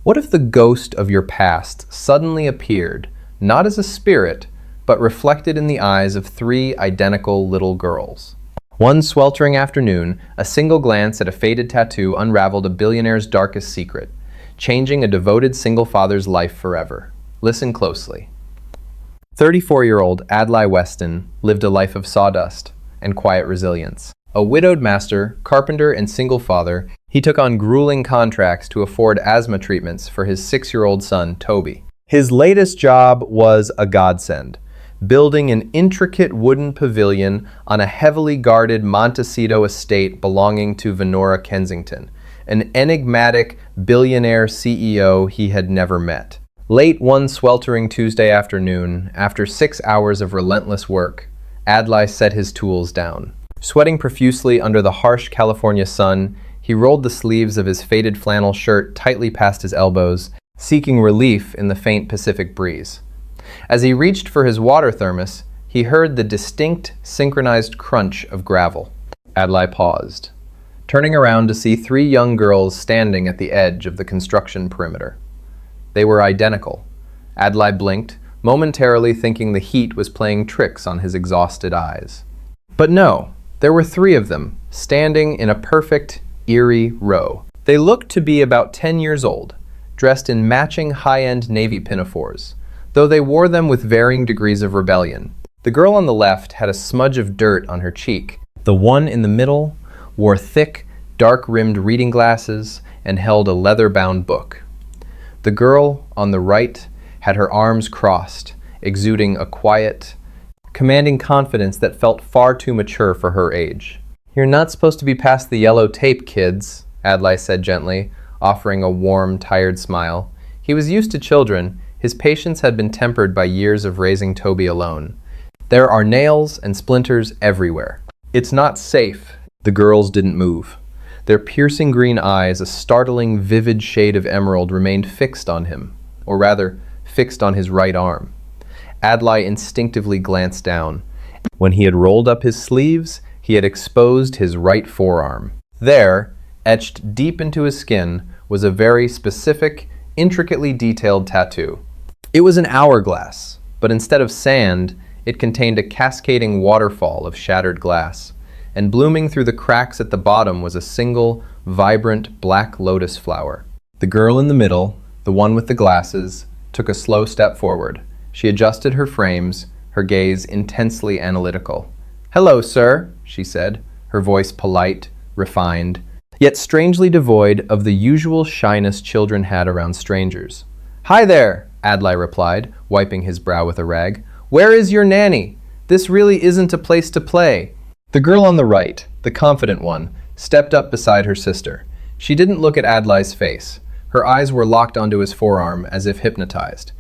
What if the ghost of your past suddenly appeared, not as a spirit, but reflected in the eyes of three identical little girls? One sweltering afternoon, a single glance at a faded tattoo unraveled a billionaire's darkest secret, changing a devoted single father's life forever. Listen closely. 34-year-old Adlai Weston lived a life of sawdust and quiet resilience. A widowed master, carpenter, and single father, he took on grueling contracts to afford asthma treatments for his 6-year-old son, Toby. His latest job was a godsend, building an intricate wooden pavilion on a heavily guarded Montecito estate belonging to Venora Kensington, an enigmatic billionaire CEO he had never met. Late one sweltering Tuesday afternoon, after 6 hours of relentless work, Adlai set his tools down. Sweating profusely under the harsh California sun, he rolled the sleeves of his faded flannel shirt tightly past his elbows, seeking relief in the faint Pacific breeze. As he reached for his water thermos, he heard the distinct, synchronized crunch of gravel. Adlai paused, turning around to see three young girls standing at the edge of the construction perimeter. They were identical. Adlai blinked, momentarily thinking the heat was playing tricks on his exhausted eyes. But no, there were three of them, standing in a perfect, eerie row. They looked to be about 10 years old, dressed in matching high-end navy pinafores, though they wore them with varying degrees of rebellion. The girl on the left had a smudge of dirt on her cheek. The one in the middle wore thick, dark-rimmed reading glasses and held a leather-bound book. The girl on the right had her arms crossed, exuding a quiet, commanding confidence that felt far too mature for her age. "You're not supposed to be past the yellow tape, kids," Adlai said gently, offering a warm, tired smile. He was used to children. His patience had been tempered by years of raising Toby alone. "There are nails and splinters everywhere. It's not safe." The girls didn't move. Their piercing green eyes, a startling, vivid shade of emerald, remained fixed on him, or rather, fixed on his right arm. Adlai instinctively glanced down. When he had rolled up his sleeves, he had exposed his right forearm. There, etched deep into his skin, was a very specific, intricately detailed tattoo. It was an hourglass, but instead of sand, it contained a cascading waterfall of shattered glass, and blooming through the cracks at the bottom was a single, vibrant black lotus flower. The girl in the middle, the one with the glasses, took a slow step forward. She adjusted her frames, her gaze intensely analytical. "Hello, sir," she said, her voice polite, refined, yet strangely devoid of the usual shyness children had around strangers. "Hi there," Adlai replied, wiping his brow with a rag. "Where is your nanny? This really isn't a place to play." The girl on the right, the confident one, stepped up beside her sister. She didn't look at Adlai's face. Her eyes were locked onto his forearm, as if hypnotized.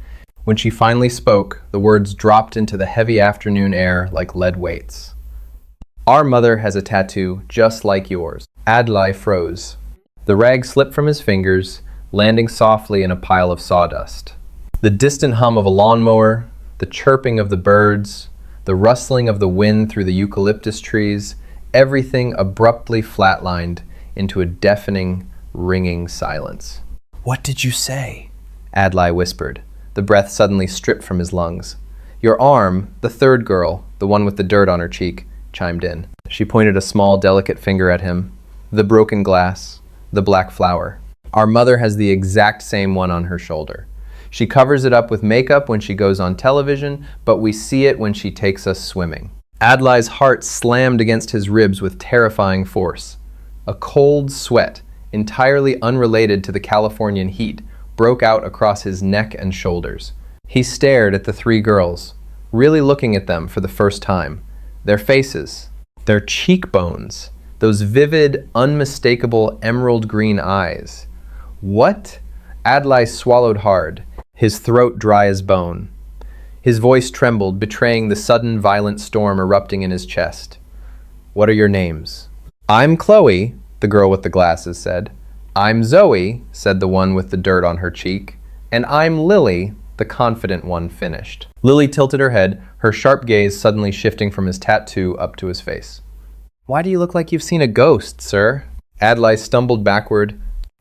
When she finally spoke, the words dropped into the heavy afternoon air like lead weights. "Our mother has a tattoo just like yours." Adlai froze. The rag slipped from his fingers, landing softly in a pile of sawdust. The distant hum of a lawnmower, the chirping of the birds, the rustling of the wind through the eucalyptus trees, everything abruptly flatlined into a deafening, ringing silence. "What did you say?" Adlai whispered, the breath suddenly stripped from his lungs. "Your arm," the third girl, the one with the dirt on her cheek, chimed in. She pointed a small, delicate finger at him. "The broken glass, the black flower. Our mother has the exact same one on her shoulder. She covers it up with makeup when she goes on television, but we see it when she takes us swimming." Adlai's heart slammed against his ribs with terrifying force. A cold sweat, entirely unrelated to the Californian heat, broke out across his neck and shoulders. He stared at the three girls, really looking at them for the first time. Their faces, their cheekbones, those vivid, unmistakable emerald green eyes. What? Adlai swallowed hard, his throat dry as bone. His voice trembled, betraying the sudden violent storm erupting in his chest. "What are your names?" "I'm Chloe," the girl with the glasses said. "I'm Zoe," said the one with the dirt on her cheek. "And I'm Lily," the confident one finished. Lily tilted her head, her sharp gaze suddenly shifting from his tattoo up to his face. "Why do you look like you've seen a ghost, sir?" Adlai stumbled backward,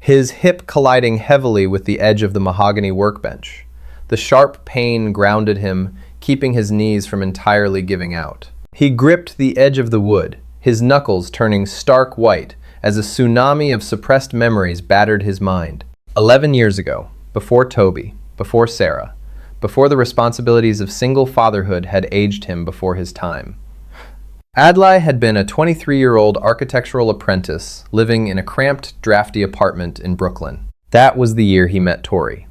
his hip colliding heavily with the edge of the mahogany workbench. The sharp pain grounded him, keeping his knees from entirely giving out. He gripped the edge of the wood, his knuckles turning stark white as a tsunami of suppressed memories battered his mind. 11 years ago, before Toby, before Sarah, before the responsibilities of single fatherhood had aged him before his time. Adlai had been a 23-year-old architectural apprentice living in a cramped, drafty apartment in Brooklyn. That was the year he met Tori.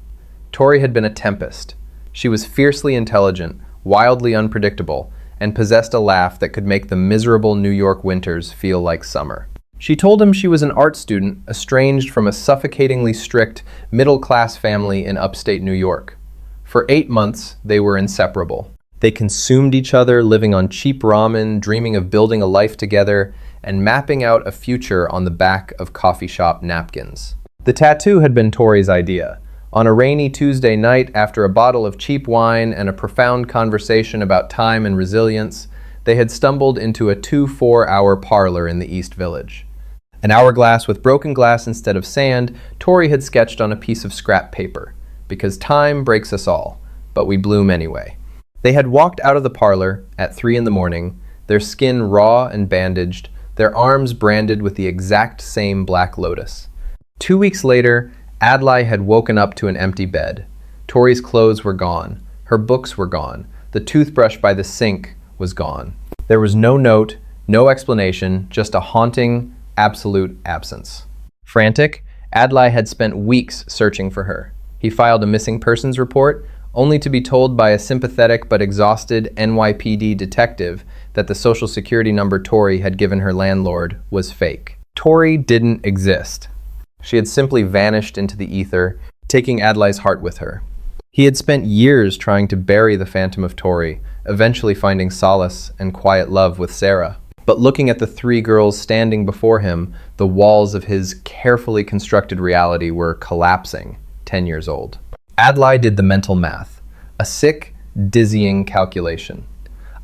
Tori had been a tempest. She was fiercely intelligent, wildly unpredictable, and possessed a laugh that could make the miserable New York winters feel like summer. She told him she was an art student estranged from a suffocatingly strict, middle-class family in upstate New York. For 8 months, they were inseparable. They consumed each other, living on cheap ramen, dreaming of building a life together, and mapping out a future on the back of coffee shop napkins. The tattoo had been Tori's idea. On a rainy Tuesday night, after a bottle of cheap wine and a profound conversation about time and resilience, they had stumbled into a 2-4-hour parlor in the East Village. An hourglass with broken glass instead of sand, Tori had sketched on a piece of scrap paper. Because time breaks us all, but we bloom anyway. They had walked out of the parlor at 3 a.m, their skin raw and bandaged, their arms branded with the exact same black lotus. 2 weeks later, Adlai had woken up to an empty bed. Tori's clothes were gone. Her books were gone. The toothbrush by the sink was gone. There was no note, no explanation, just a haunting, absolute absence. Frantic, Adlai had spent weeks searching for her. He filed a missing persons report, only to be told by a sympathetic but exhausted NYPD detective that the Social Security number Tori had given her landlord was fake. Tori didn't exist. She had simply vanished into the ether, taking Adlai's heart with her. He had spent years trying to bury the phantom of Tori, eventually finding solace and quiet love with Sarah. But looking at the 3 girls standing before him, the walls of his carefully constructed reality were collapsing, 10 years old. Adlai did the mental math, a sick, dizzying calculation.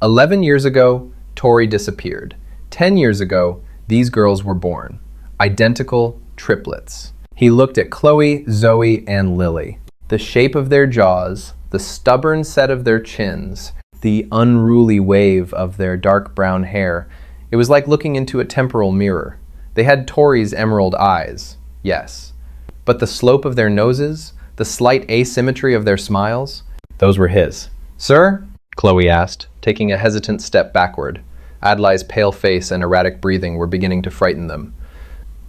11 years ago, Tori disappeared. 10 years ago, these girls were born. Identical triplets. He looked at Chloe, Zoe, and Lily. The shape of their jaws, the stubborn set of their chins, the unruly wave of their dark brown hair. It was like looking into a temporal mirror. They had Tori's emerald eyes, yes. But the slope of their noses, the slight asymmetry of their smiles, those were his. "Sir?" Chloe asked, taking a hesitant step backward. Adlai's pale face and erratic breathing were beginning to frighten them.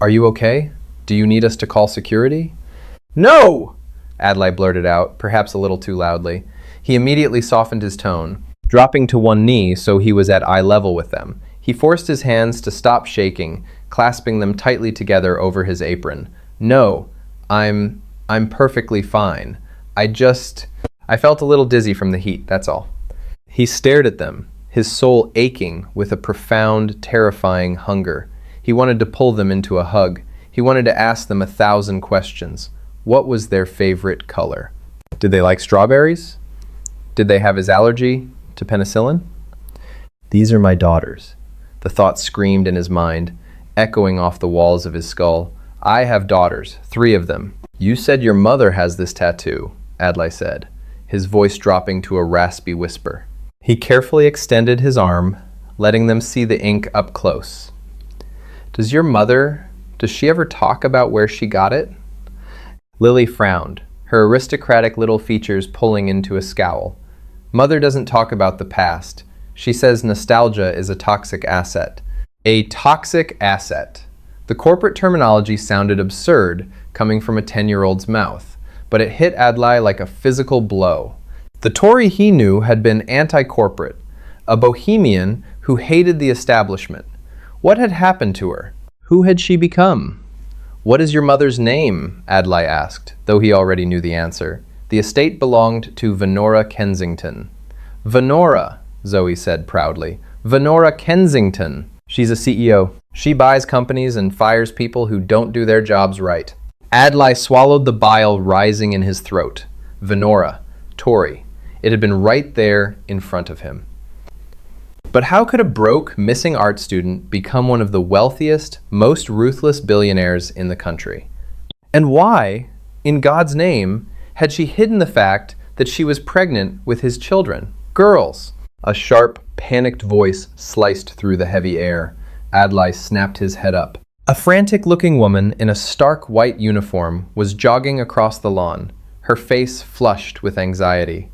"Are you okay? Do you need us to call security?" "No!" Adlai blurted out, perhaps a little too loudly. He immediately softened his tone, dropping to one knee so he was at eye level with them. He forced his hands to stop shaking, clasping them tightly together over his apron. "No, I'm perfectly fine. I felt a little dizzy from the heat, that's all." He stared at them, his soul aching with a profound, terrifying hunger. He wanted to pull them into a hug. He wanted to ask them 1,000 questions. What was their favorite color? Did they like strawberries? Did they have his allergy to penicillin? "These are my daughters." The thought screamed in his mind, echoing off the walls of his skull. "I have daughters, 3 of them." "You said your mother has this tattoo," Adlai said, his voice dropping to a raspy whisper. He carefully extended his arm, letting them see the ink up close. Does she ever talk about where she got it?" Lily frowned, her aristocratic little features pulling into a scowl. "Mother doesn't talk about the past. She says nostalgia is a toxic asset." A toxic asset. The corporate terminology sounded absurd coming from a 10-year-old's mouth, but it hit Adlai like a physical blow. The Tori he knew had been anti-corporate, a bohemian who hated the establishment. What had happened to her? Who had she become? "What is your mother's name?" Adlai asked, though he already knew the answer. The estate belonged to Venora Kensington. "Venora," Zoe said proudly. "Venora Kensington. She's a CEO. She buys companies and fires people who don't do their jobs right." Adlai swallowed the bile rising in his throat. Venora. Tori. It had been right there in front of him. But how could a broke, missing art student become one of the wealthiest, most ruthless billionaires in the country? And why, in God's name, had she hidden the fact that she was pregnant with his children? Girls! A sharp, panicked voice sliced through the heavy air. Adlai snapped his head up. A frantic-looking woman in a stark white uniform was jogging across the lawn, her face flushed with anxiety.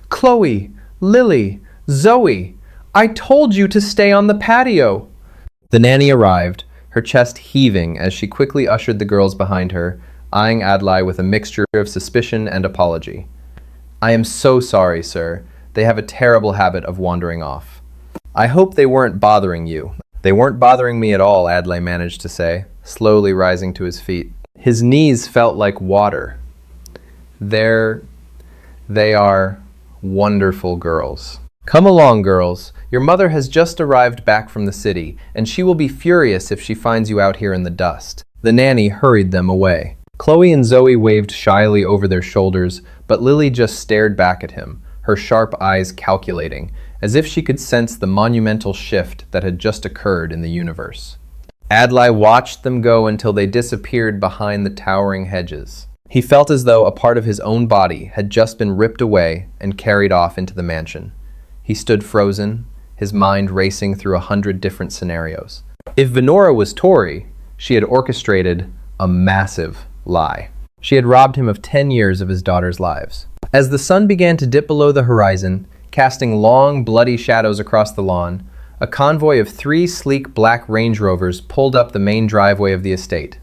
"Chloe! Lily! Zoe! I told you to stay on the patio!" The nanny arrived, her chest heaving as she quickly ushered the girls behind her, eyeing Adlai with a mixture of suspicion and apology. "I am so sorry, sir. They have a terrible habit of wandering off." "I hope they weren't bothering you." "They weren't bothering me at all," Adlai managed to say, slowly rising to his feet. His knees felt like water. They are wonderful girls. "Come along, girls. Your mother has just arrived back from the city, and she will be furious if she finds you out here in the dust." The nanny hurried them away. Chloe and Zoe waved shyly over their shoulders, but Lily just stared back at him, her sharp eyes calculating, as if she could sense the monumental shift that had just occurred in the universe. Adlai watched them go until they disappeared behind the towering hedges. He felt as though a part of his own body had just been ripped away and carried off into the mansion. He stood frozen, his mind racing through 100 different scenarios. If Venora was Tori, she had orchestrated a massive lie. She had robbed him of 10 years of his daughter's lives. As the sun began to dip below the horizon, casting long, bloody shadows across the lawn, a convoy of 3 sleek black Range Rovers pulled up the main driveway of the estate.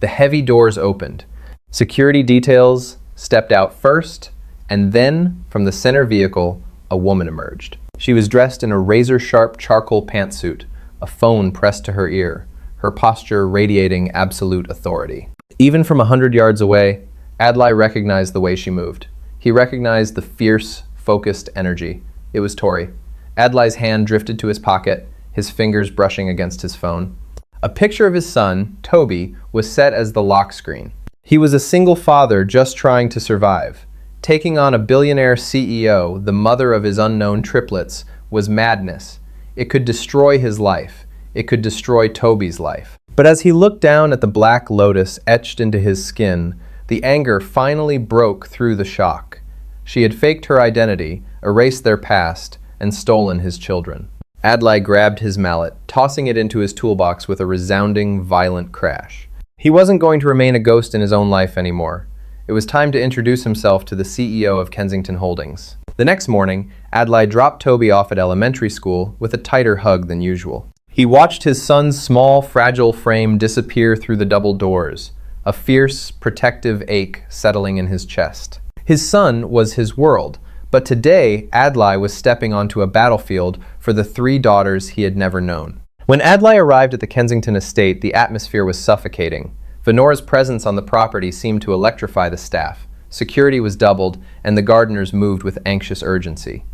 The heavy doors opened. Security details stepped out first, and then, from the center vehicle, a woman emerged. She was dressed in a razor-sharp charcoal pantsuit, a phone pressed to her ear, her posture radiating absolute authority. Even from 100 yards away, Adlai recognized the way she moved. He recognized the fierce, focused energy. It was Tori. Adlai's hand drifted to his pocket, his fingers brushing against his phone. A picture of his son, Toby, was set as the lock screen. He was a single father just trying to survive. Taking on a billionaire CEO, the mother of his unknown triplets, was madness. It could destroy his life. It could destroy Toby's life. But as he looked down at the black lotus etched into his skin, the anger finally broke through the shock. She had faked her identity, erased their past, and stolen his children. Adlai grabbed his mallet, tossing it into his toolbox with a resounding, violent crash. He wasn't going to remain a ghost in his own life anymore. It was time to introduce himself to the CEO of Kensington Holdings. The next morning, Adlai dropped Toby off at elementary school with a tighter hug than usual. He watched his son's small, fragile frame disappear through the double doors, a fierce, protective ache settling in his chest. His son was his world, but today Adlai was stepping onto a battlefield for the 3 daughters he had never known. When Adlai arrived at the Kensington estate, the atmosphere was suffocating. Venora's presence on the property seemed to electrify the staff. Security was doubled, and the gardeners moved with anxious urgency.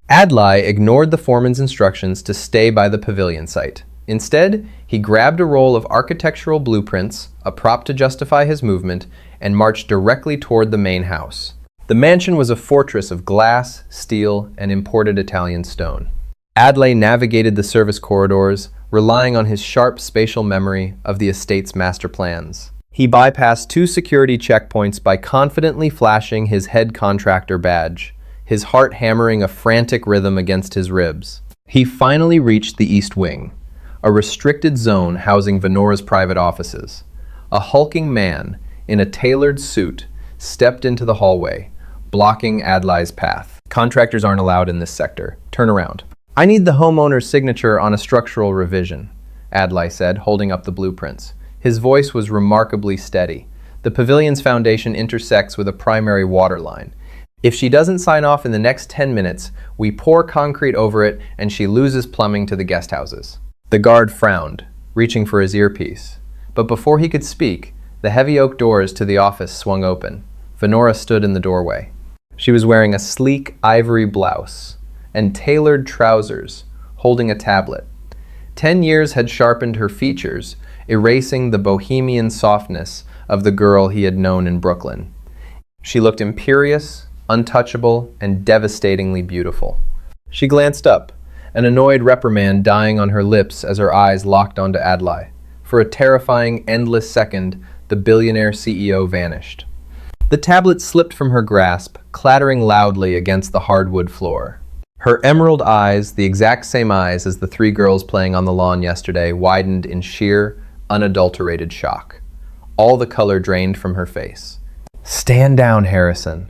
Adlai ignored the foreman's instructions to stay by the pavilion site. Instead, he grabbed a roll of architectural blueprints, a prop to justify his movement, and marched directly toward the main house. The mansion was a fortress of glass, steel, and imported Italian stone. Adlai navigated the service corridors, relying on his sharp spatial memory of the estate's master plans. He bypassed 2 security checkpoints by confidently flashing his head contractor badge, his heart hammering a frantic rhythm against his ribs. He finally reached the East Wing, a restricted zone housing Venora's private offices. A hulking man, in a tailored suit, stepped into the hallway, blocking Adlai's path. "Contractors aren't allowed in this sector. Turn around." "I need the homeowner's signature on a structural revision," Adlai said, holding up the blueprints. His voice was remarkably steady. "The pavilion's foundation intersects with a primary water line. If she doesn't sign off in the next 10 minutes, we pour concrete over it and she loses plumbing to the guest houses." The guard frowned, reaching for his earpiece. But before he could speak, the heavy oak doors to the office swung open. Venora stood in the doorway. She was wearing a sleek ivory blouse and tailored trousers, holding a tablet. 10 years had sharpened her features, erasing the bohemian softness of the girl he had known in Brooklyn. She looked imperious, untouchable, and devastatingly beautiful. She glanced up, an annoyed reprimand dying on her lips as her eyes locked onto Adlai. For a terrifying, endless second, The billionaire CEO vanished. The tablet slipped from her grasp, clattering loudly against the hardwood floor. Her emerald eyes, the exact same eyes as the three girls playing on the lawn yesterday, widened in sheer, unadulterated shock. All the color drained from her face. "Stand down, Harrison,"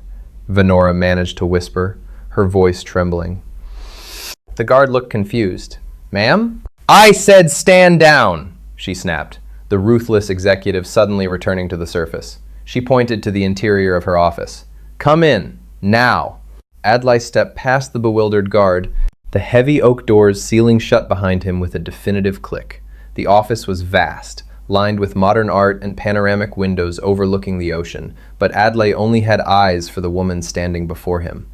Venora managed to whisper, her voice trembling. The guard looked confused. "Ma'am?" "I said stand down," she snapped, the ruthless executive suddenly returning to the surface. She pointed to the interior of her office. "Come in, now." Adlai stepped past the bewildered guard, the heavy oak doors sealing shut behind him with a definitive click. The office was vast, lined with modern art and panoramic windows overlooking the ocean, but Adlai only had eyes for the woman standing before him.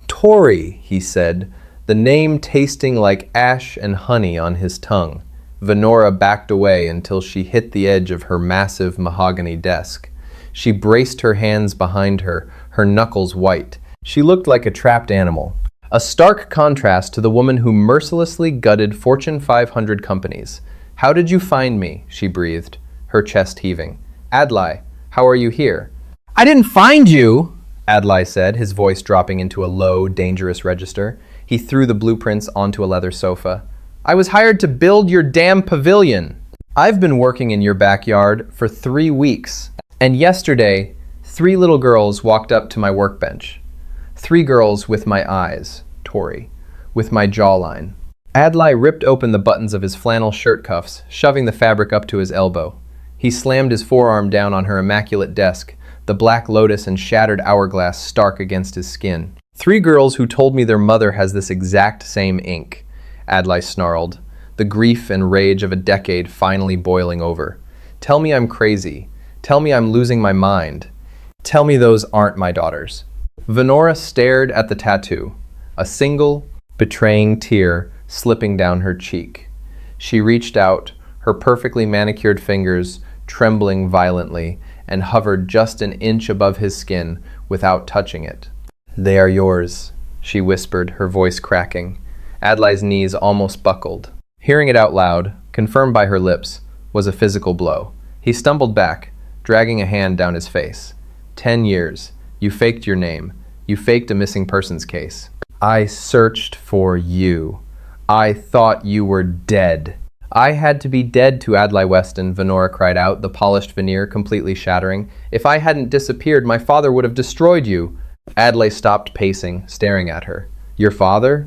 "Tori," he said, the name tasting like ash and honey on his tongue. Venora backed away until she hit the edge of her massive mahogany desk. She braced her hands behind her, her knuckles white. She looked like a trapped animal. A stark contrast to the woman who mercilessly gutted Fortune 500 companies. "How did you find me?" she breathed, her chest heaving. "Adlai, how are you here?" "I didn't find you," Adlai said, his voice dropping into a low, dangerous register. He threw the blueprints onto a leather sofa. "I was hired to build your damn pavilion. I've been working in your backyard for 3 weeks. And yesterday, 3 little girls walked up to my workbench. 3 girls with my eyes, Tori, with my jawline." Adlai ripped open the buttons of his flannel shirt cuffs, shoving the fabric up to his elbow. He slammed his forearm down on her immaculate desk, the black lotus and shattered hourglass stark against his skin. "3 girls who told me their mother has this exact same ink," Adlai snarled, the grief and rage of a decade finally boiling over. "Tell me I'm crazy. Tell me I'm losing my mind. Tell me those aren't my daughters." Venora stared at the tattoo, a single, betraying tear slipping down her cheek. She reached out, her perfectly manicured fingers trembling violently, and hovered just an inch above his skin without touching it. "They are yours," she whispered, her voice cracking. Adlai's knees almost buckled. Hearing it out loud, confirmed by her lips, was a physical blow. He stumbled back, dragging a hand down his face. 10 years. You faked your name. You faked a missing persons case. I searched for you. I thought you were dead. "I had to be dead to Adlai Weston," Venora cried out, the polished veneer completely shattering. "If I hadn't disappeared, my father would have destroyed you." Adlai stopped pacing, staring at her. "Your father?"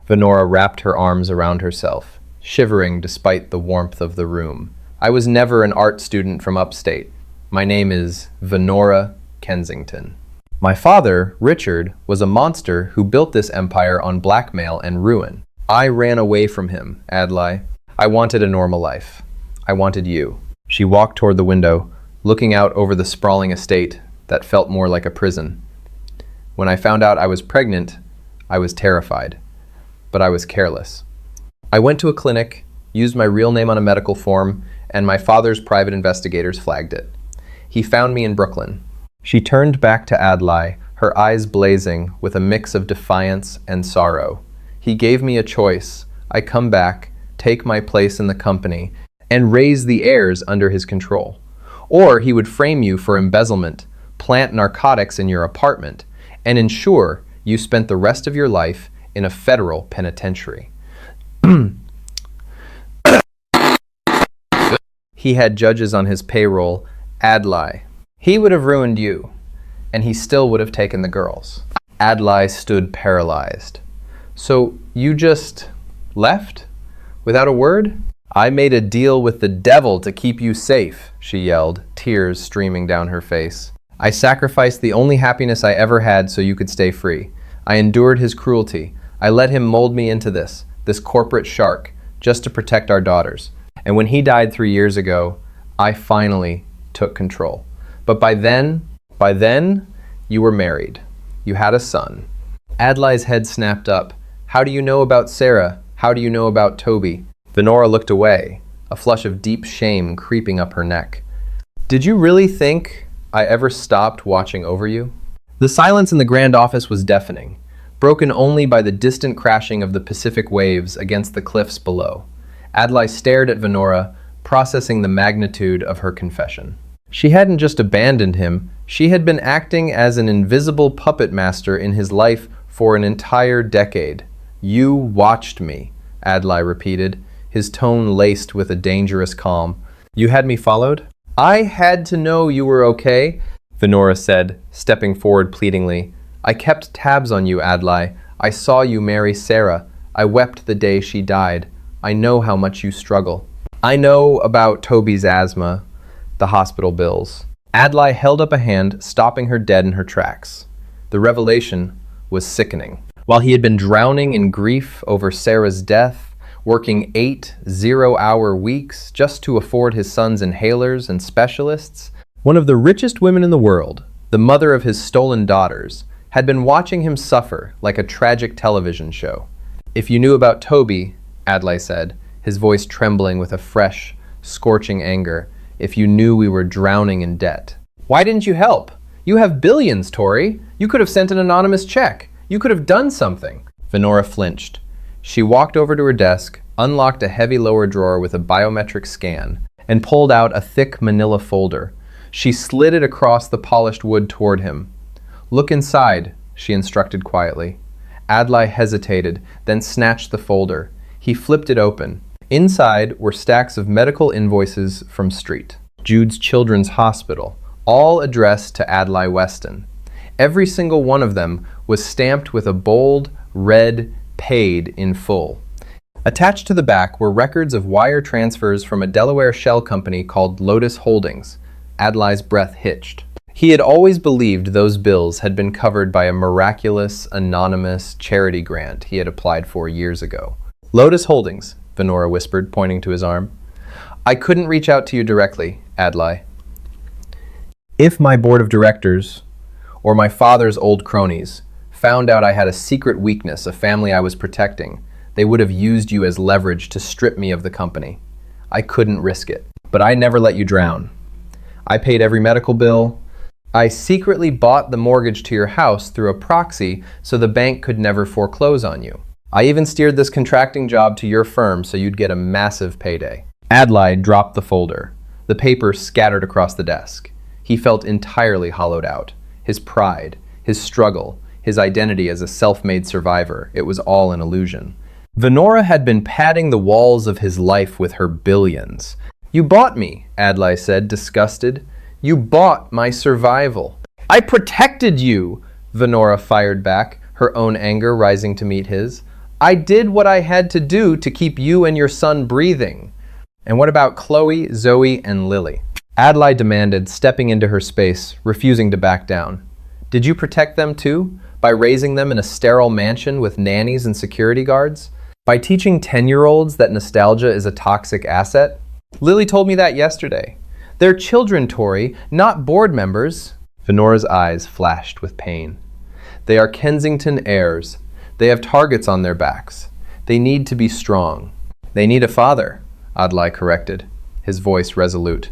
Venora wrapped her arms around herself, shivering despite the warmth of the room. "I was never an art student from upstate. My name is Venora Kensington. My father, Richard, was a monster who built this empire on blackmail and ruin. I ran away from him, Adlai. I wanted a normal life. I wanted you." She walked toward the window, looking out over the sprawling estate that felt more like a prison. "When I found out I was pregnant, I was terrified. But I was careless. I went to a clinic, used my real name on a medical form, and my father's private investigators flagged it. He found me in Brooklyn." She turned back to Adlai, her eyes blazing with a mix of defiance and sorrow. "He gave me a choice. I come back, take my place in the company, and raise the heirs under his control. Or he would frame you for embezzlement, plant narcotics in your apartment, and ensure you spent the rest of your life in a federal penitentiary. He had judges on his payroll, Adlai. He would have ruined you, and he still would have taken the girls." Adlai stood paralyzed. "So you just left? Without a word?" "I made a deal with the devil to keep you safe," she yelled, tears streaming down her face. "I sacrificed the only happiness I ever had so you could stay free. I endured his cruelty. I let him mold me into this corporate shark, just to protect our daughters. And when he died 3 years ago, I finally took control. But by then, you were married. You had a son." Adlai's head snapped up. "How do you know about Sarah? How do you know about Toby?" Venora looked away, a flush of deep shame creeping up her neck. "Did you really think I ever stopped watching over you?" The silence in the grand office was deafening, broken only by the distant crashing of the Pacific waves against the cliffs below. Adlai stared at Venora, processing the magnitude of her confession. She hadn't just abandoned him, she had been acting as an invisible puppet master in his life for an entire decade. "You watched me," Adlai repeated, his tone laced with a dangerous calm. "You had me followed?" "I had to know you were okay," Venora said, stepping forward pleadingly. "I kept tabs on you, Adlai. I saw you marry Sarah. I wept the day she died. I know how much you struggle. I know about Toby's asthma, the hospital bills." Adlai held up a hand, stopping her dead in her tracks. The revelation was sickening. While he had been drowning in grief over Sarah's death, working 8 zero-hour weeks just to afford his son's inhalers and specialists, one of the richest women in the world, the mother of his stolen daughters, had been watching him suffer like a tragic television show. "If you knew about Toby," Adlai said, his voice trembling with a fresh, scorching anger, "if you knew we were drowning in debt." "Why didn't you help? You have billions, Tori. You could have sent an anonymous check. You could have done something." Venora flinched. She walked over to her desk, unlocked a heavy lower drawer with a biometric scan, and pulled out a thick manila folder. She slid it across the polished wood toward him. "Look inside," she instructed quietly. Adlai hesitated, then snatched the folder. He flipped it open. Inside were stacks of medical invoices from Street, Jude's Children's Hospital, all addressed to Adlai Weston. Every single one of them was stamped with a bold, red, "paid in full." Attached to the back were records of wire transfers from a Delaware shell company called Lotus Holdings. Adlai's breath hitched. He had always believed those bills had been covered by a miraculous, anonymous charity grant he had applied for years ago. "Lotus Holdings," Venora whispered, pointing to his arm. "I couldn't reach out to you directly, Adlai. If my board of directors, or my father's old cronies, found out I had a secret weakness, a family I was protecting, they would have used you as leverage to strip me of the company. I couldn't risk it. But I never let you drown. I paid every medical bill. I secretly bought the mortgage to your house through a proxy so the bank could never foreclose on you. I even steered this contracting job to your firm so you'd get a massive payday." Adlai dropped the folder. The paper scattered across the desk. He felt entirely hollowed out. His pride, his struggle, his identity as a self-made survivor, it was all an illusion. Venora had been padding the walls of his life with her billions. "You bought me," Adlai said, disgusted. "You bought my survival." "I protected you," Venora fired back, her own anger rising to meet his. "I did what I had to do to keep you and your son breathing." "And what about Chloe, Zoe, and Lily?" Adlai demanded, stepping into her space, refusing to back down. "Did you protect them too? By raising them in a sterile mansion with nannies and security guards? By teaching 10-year-olds that nostalgia is a toxic asset? Lily told me that yesterday. They're children, Tori, not board members." Venora's eyes flashed with pain. "They are Kensington heirs. They have targets on their backs. They need to be strong." "They need a father," Adlai corrected, his voice resolute.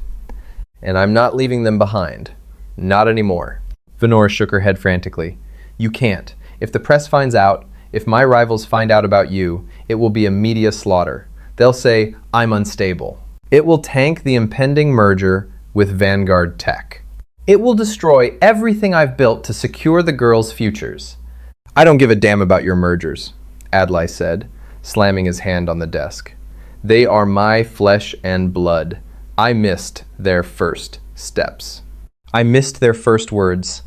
"And I'm not leaving them behind. Not anymore." Venora shook her head frantically. "You can't. If the press finds out, if my rivals find out about you, it will be a media slaughter. They'll say, I'm unstable. It will tank the impending merger with Vanguard Tech. It will destroy everything I've built to secure the girls' futures." "I don't give a damn about your mergers," Adlai said, slamming his hand on the desk. "They are my flesh and blood. I missed their first steps. I missed their first words.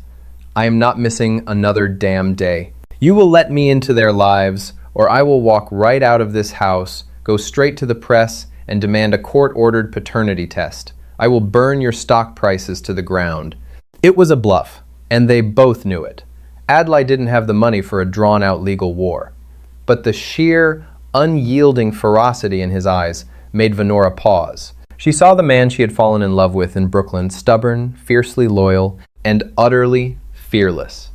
I am not missing another damn day. You will let me into their lives, or I will walk right out of this house, go straight to the press, and demand a court-ordered paternity test. I will burn your stock prices to the ground." It was a bluff, and they both knew it. Adlai didn't have the money for a drawn-out legal war. But the sheer, unyielding ferocity in his eyes made Venora pause. She saw the man she had fallen in love with in Brooklyn, stubborn, fiercely loyal, and utterly fearless.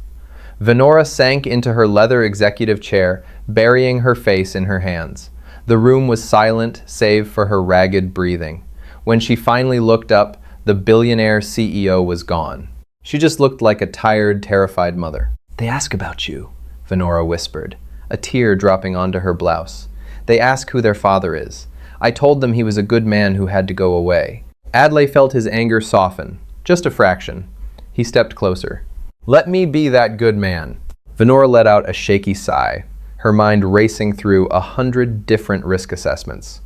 Venora sank into her leather executive chair, burying her face in her hands. The room was silent, save for her ragged breathing. When she finally looked up, the billionaire CEO was gone. She just looked like a tired, terrified mother. "They ask about you," Venora whispered, a tear dropping onto her blouse. "They ask who their father is. I told them he was a good man who had to go away." Adlai felt his anger soften, Just a fraction. He stepped closer. Let me be that good man. Venora let out a shaky sigh, her mind racing through 100 different risk assessments.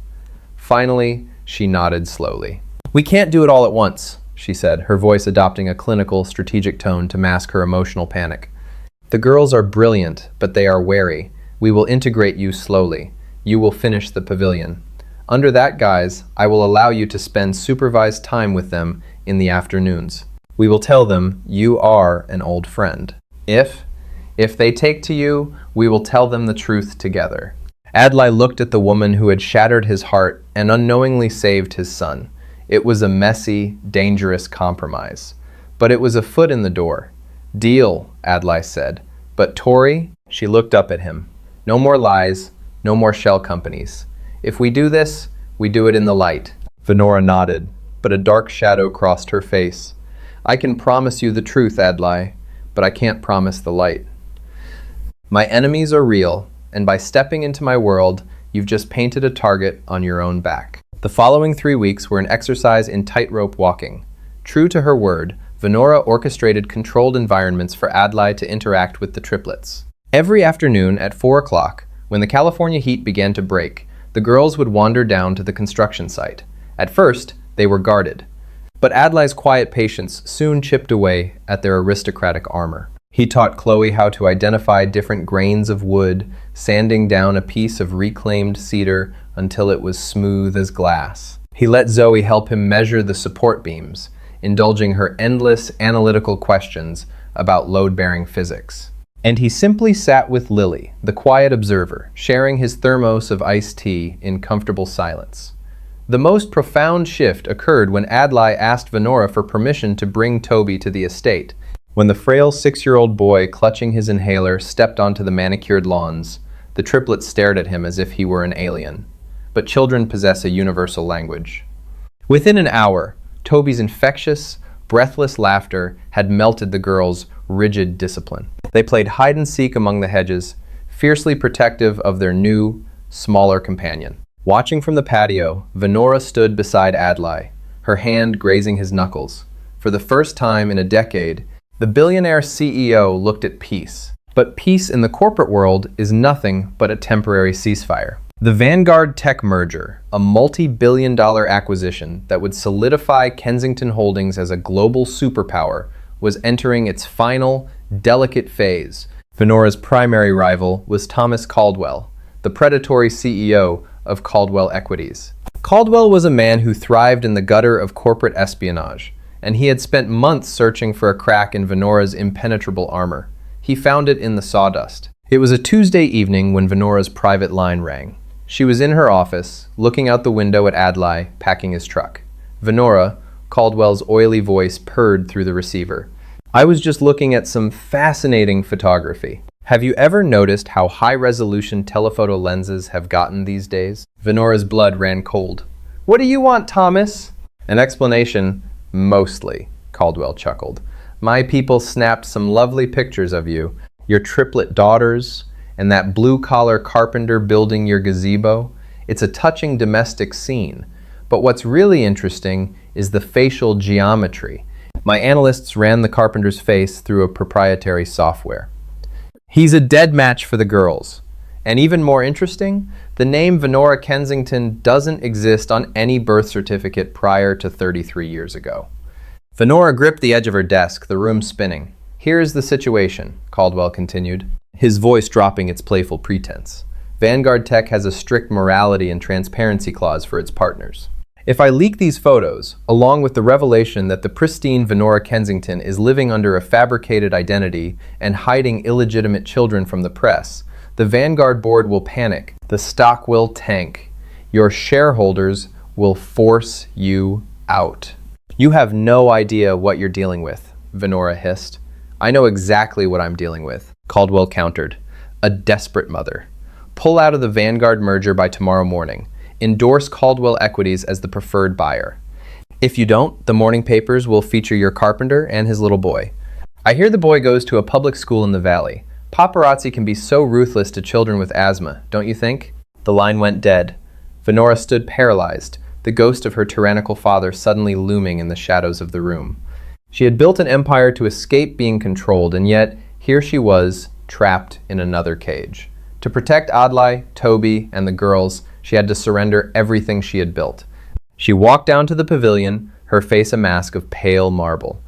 Finally, she nodded slowly. We can't do it all at once, she said, her voice adopting a clinical, strategic tone to mask her emotional panic. The girls are brilliant, but they are wary. We will integrate you slowly. You will finish the pavilion. Under that guise, I will allow you to spend supervised time with them in the afternoons. We will tell them you are an old friend. If they take to you, we will tell them the truth together. Adlai looked at the woman who had shattered his heart and unknowingly saved his son. It was a messy, dangerous compromise. But it was a foot in the door. Deal, Adlai said. But Tori, she looked up at him. No more lies, no more shell companies. If we do this, we do it in the light. Venora nodded, but a dark shadow crossed her face. I can promise you the truth, Adlai, but I can't promise the light. My enemies are real, and by stepping into my world, you've just painted a target on your own back. The following 3 weeks were an exercise in tightrope walking. True to her word, Venora orchestrated controlled environments for Adlai to interact with the triplets. Every afternoon at 4 o'clock, when the California heat began to break, the girls would wander down to the construction site. At first, they were guarded. But Adlai's quiet patience soon chipped away at their aristocratic armor. He taught Chloe how to identify different grains of wood, sanding down a piece of reclaimed cedar until it was smooth as glass. He let Zoe help him measure the support beams, indulging her endless analytical questions about load-bearing physics. And he simply sat with Lily, the quiet observer, sharing his thermos of iced tea in comfortable silence. The most profound shift occurred when Adlai asked Venora for permission to bring Toby to the estate. When the frail 6-year-old boy clutching his inhaler stepped onto the manicured lawns, the triplets stared at him as if he were an alien. But children possess a universal language. Within an hour, Toby's infectious, breathless laughter had melted the girls' rigid discipline. They played hide-and-seek among the hedges, fiercely protective of their new, smaller companion. Watching from the patio, Venora stood beside Adlai, her hand grazing his knuckles. For the first time in a decade, the billionaire CEO looked at peace. But peace in the corporate world is nothing but a temporary ceasefire. The Vanguard Tech merger, a multi-billion-dollar acquisition that would solidify Kensington Holdings as a global superpower, was entering its final, delicate phase. Venora's primary rival was Thomas Caldwell, the predatory CEO of Caldwell Equities. Caldwell was a man who thrived in the gutter of corporate espionage, and he had spent months searching for a crack in Venora's impenetrable armor. He found it in the sawdust. It was a Tuesday evening when Venora's private line rang. She was in her office, looking out the window at Adlai, packing his truck. Venora, Caldwell's oily voice purred through the receiver. I was just looking at some fascinating photography. Have you ever noticed how high-resolution telephoto lenses have gotten these days? Venora's blood ran cold. What do you want, Thomas? An explanation. Mostly, Caldwell chuckled. My people snapped some lovely pictures of you, your triplet daughters, and that blue-collar carpenter building your gazebo. It's a touching domestic scene. But what's really interesting is the facial geometry. My analysts ran the carpenter's face through a proprietary software. He's a dead match for the girls. And even more interesting, the name Venora Kensington doesn't exist on any birth certificate prior to 33 years ago. Venora gripped the edge of her desk, the room spinning. Here's the situation, Caldwell continued, his voice dropping its playful pretense. Vanguard Tech has a strict morality and transparency clause for its partners. If I leak these photos, along with the revelation that the pristine Venora Kensington is living under a fabricated identity and hiding illegitimate children from the press, the Vanguard board will panic. The stock will tank. Your shareholders will force you out. You have no idea what you're dealing with, Venora hissed. I know exactly what I'm dealing with, Caldwell countered. A desperate mother. Pull out of the Vanguard merger by tomorrow morning. Endorse Caldwell Equities as the preferred buyer. If you don't, the morning papers will feature your carpenter and his little boy. I hear the boy goes to a public school in the valley. Paparazzi can be so ruthless to children with asthma, don't you think? The line went dead. Venora stood paralyzed, the ghost of her tyrannical father suddenly looming in the shadows of the room. She had built an empire to escape being controlled, and yet here she was, trapped in another cage. To protect Adlai, Toby, and the girls, she had to surrender everything she had built. She walked down to the pavilion, her face a mask of pale marble.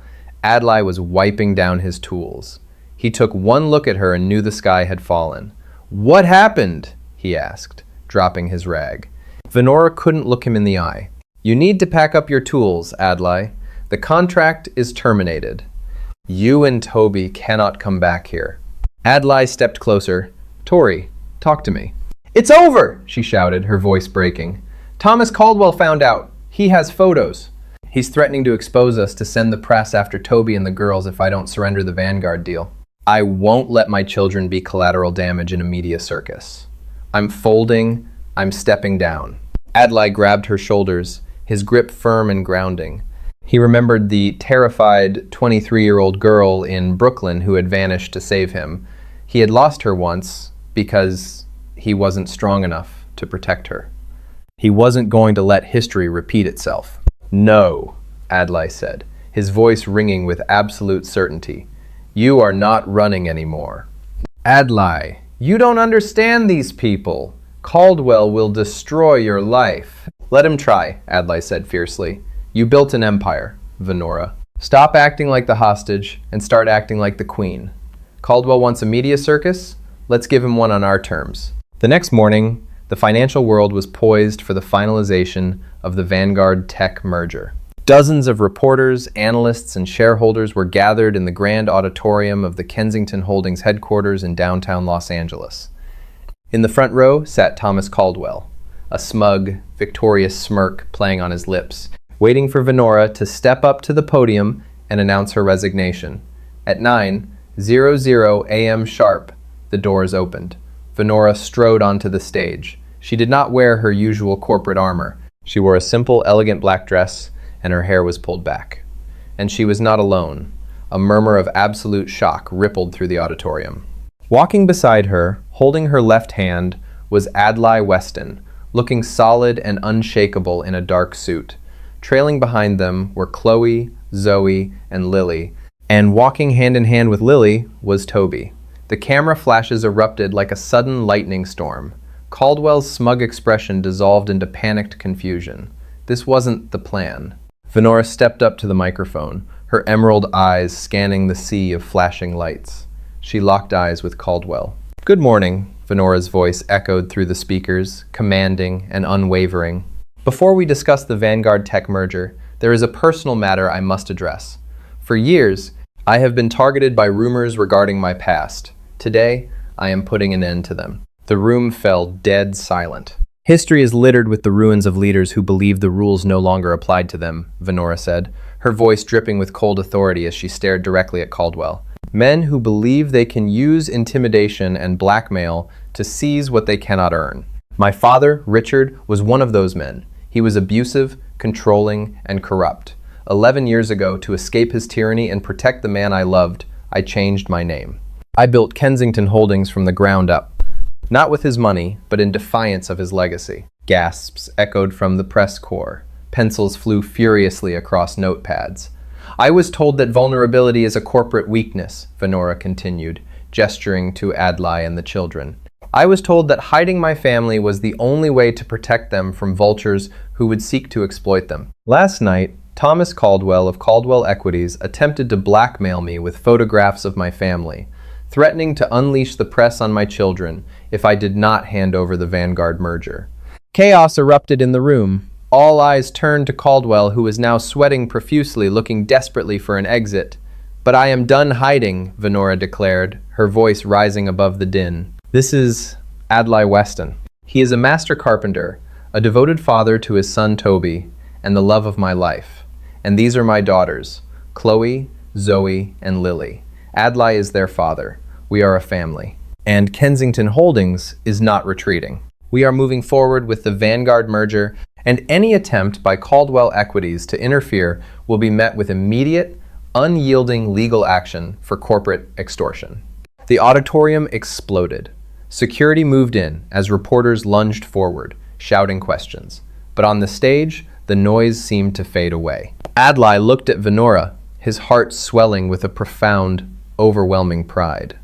Adlai was wiping down his tools. He took one look at her and knew the sky had fallen. "What happened?" he asked, dropping his rag. Venora couldn't look him in the eye. "You need to pack up your tools, Adlai. The contract is terminated. You and Toby cannot come back here." Adlai stepped closer. "Tori, talk to me." "It's over!" she shouted, her voice breaking. "Thomas Caldwell found out. He has photos. He's threatening to expose us to send the press after Toby and the girls if I don't surrender the Vanguard deal. I won't let my children be collateral damage in a media circus. I'm folding. I'm stepping down." Adlai grabbed her shoulders, his grip firm and grounding. He remembered the terrified 23-year-old girl in Brooklyn who had vanished to save him. He had lost her once because he wasn't strong enough to protect her. He wasn't going to let history repeat itself. "No," Adlai said, his voice ringing with absolute certainty. "You are not running anymore." "Adlai, you don't understand these people. Caldwell will destroy your life." "Let him try," Adlai said fiercely. "You built an empire, Venora. Stop acting like the hostage and start acting like the queen. Caldwell wants a media circus? Let's give him one on our terms." The next morning, the financial world was poised for the finalization of the Vanguard Tech merger. Dozens of reporters, analysts, and shareholders were gathered in the grand auditorium of the Kensington Holdings headquarters in downtown Los Angeles. In the front row sat Thomas Caldwell, a smug, victorious smirk playing on his lips, waiting for Venora to step up to the podium and announce her resignation. At 9:00 a.m. sharp, the doors opened. Venora strode onto the stage. She did not wear her usual corporate armor. She wore a simple, elegant black dress, and her hair was pulled back. And she was not alone. A murmur of absolute shock rippled through the auditorium. Walking beside her, holding her left hand, was Adlai Weston, looking solid and unshakable in a dark suit. Trailing behind them were Chloe, Zoe, and Lily, and walking hand in hand with Lily was Toby. The camera flashes erupted like a sudden lightning storm. Caldwell's smug expression dissolved into panicked confusion. This wasn't the plan. Venora stepped up to the microphone, her emerald eyes scanning the sea of flashing lights. She locked eyes with Caldwell. "Good morning," Venora's voice echoed through the speakers, commanding and unwavering. "Before we discuss the Vanguard Tech merger, there is a personal matter I must address. For years, I have been targeted by rumors regarding my past. Today, I am putting an end to them." The room fell dead silent. "History is littered with the ruins of leaders who believed the rules no longer applied to them," Venora said, her voice dripping with cold authority as she stared directly at Caldwell. "Men who believe they can use intimidation and blackmail to seize what they cannot earn. My father, Richard, was one of those men. He was abusive, controlling, and corrupt. 11 years ago, to escape his tyranny and protect the man I loved, I changed my name. I built Kensington Holdings from the ground up, not with his money, but in defiance of his legacy." Gasps echoed from the press corps. Pencils flew furiously across notepads. "I was told that vulnerability is a corporate weakness," Venora continued, gesturing to Adlai and the children. "I was told that hiding my family was the only way to protect them from vultures who would seek to exploit them. Last night, Thomas Caldwell of Caldwell Equities attempted to blackmail me with photographs of my family, threatening to unleash the press on my children if I did not hand over the Vanguard merger." Chaos erupted in the room. All eyes turned to Caldwell, who was now sweating profusely, looking desperately for an exit. "But I am done hiding," Venora declared, her voice rising above the din. "This is Adlai Weston. He is a master carpenter, a devoted father to his son Toby, and the love of my life. And these are my daughters, Chloe, Zoe, and Lily. Adlai is their father. We are a family. And Kensington Holdings is not retreating. We are moving forward with the Vanguard merger, and any attempt by Caldwell Equities to interfere will be met with immediate, unyielding legal action for corporate extortion." The auditorium exploded. Security moved in as reporters lunged forward, shouting questions. But on the stage, the noise seemed to fade away. Adlai looked at Venora, his heart swelling with a profound, overwhelming pride.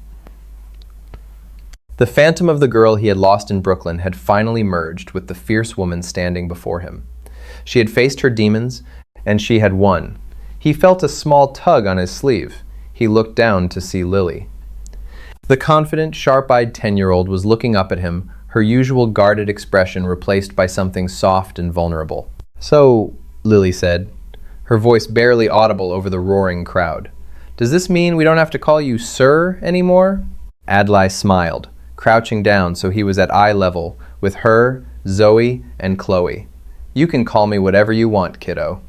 The phantom of the girl he had lost in Brooklyn had finally merged with the fierce woman standing before him. She had faced her demons, and she had won. He felt a small tug on his sleeve. He looked down to see Lily. The confident, sharp-eyed 10-year-old was looking up at him, her usual guarded expression replaced by something soft and vulnerable. "So," Lily said, her voice barely audible over the roaring crowd, "does this mean we don't have to call you Sir anymore?" Adlai smiled, crouching down so he was at eye level with her, Zoe, and Chloe. "You can call me whatever you want, kiddo."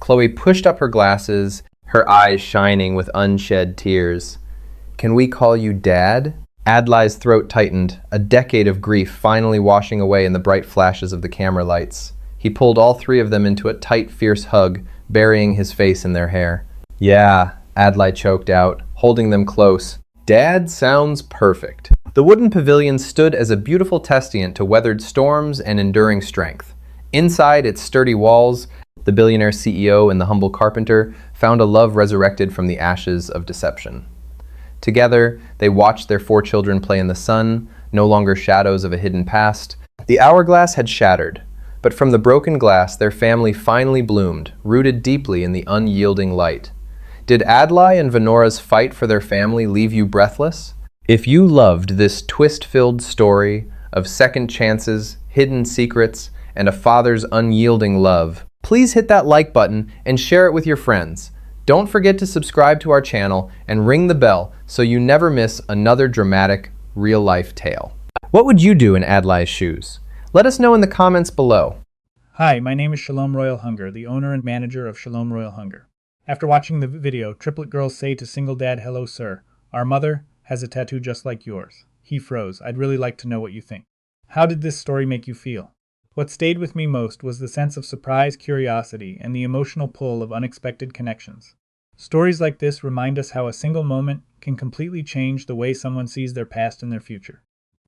Chloe pushed up her glasses, her eyes shining with unshed tears. "Can we call you Dad?" Adlai's throat tightened, a decade of grief finally washing away in the bright flashes of the camera lights. He pulled all three of them into a tight, fierce hug, burying his face in their hair. "Yeah," Adlai choked out, holding them close. "Dad sounds perfect." The wooden pavilion stood as a beautiful testament to weathered storms and enduring strength. Inside its sturdy walls, the billionaire CEO and the humble carpenter found a love resurrected from the ashes of deception. Together, they watched their 4 children play in the sun, no longer shadows of a hidden past. The hourglass had shattered, but from the broken glass their family finally bloomed, rooted deeply in the unyielding light. Did Adlai and Venora's fight for their family leave you breathless? If you loved this twist-filled story of second chances, hidden secrets, and a father's unyielding love, please hit that like button and share it with your friends. Don't forget to subscribe to our channel and ring the bell so you never miss another dramatic, real-life tale. What would you do in Adlai's shoes? Let us know in the comments below. Hi, my name is Shalom Royal Hunger, the owner and manager of Shalom Royal Hunger. After watching the video, Triplet girls say to single dad, "Hello, sir. Our mother has a tattoo just like yours." He froze. I'd really like to know what you think. How did this story make you feel? What stayed with me most was the sense of surprise, curiosity, and the emotional pull of unexpected connections. Stories like this remind us how a single moment can completely change the way someone sees their past and their future.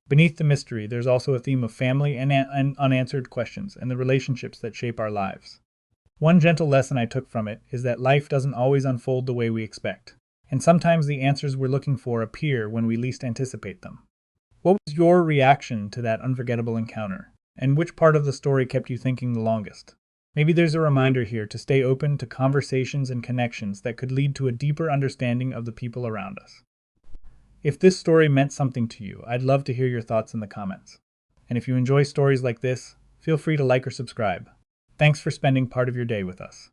Beneath the mystery, there's also a theme of family and unanswered questions and the relationships that shape our lives. One gentle lesson I took from it is that life doesn't always unfold the way we expect, and sometimes the answers we're looking for appear when we least anticipate them. What was your reaction to that unforgettable encounter? And which part of the story kept you thinking the longest? Maybe there's a reminder here to stay open to conversations and connections that could lead to a deeper understanding of the people around us. If this story meant something to you, I'd love to hear your thoughts in the comments. And if you enjoy stories like this, feel free to like or subscribe. Thanks for spending part of your day with us.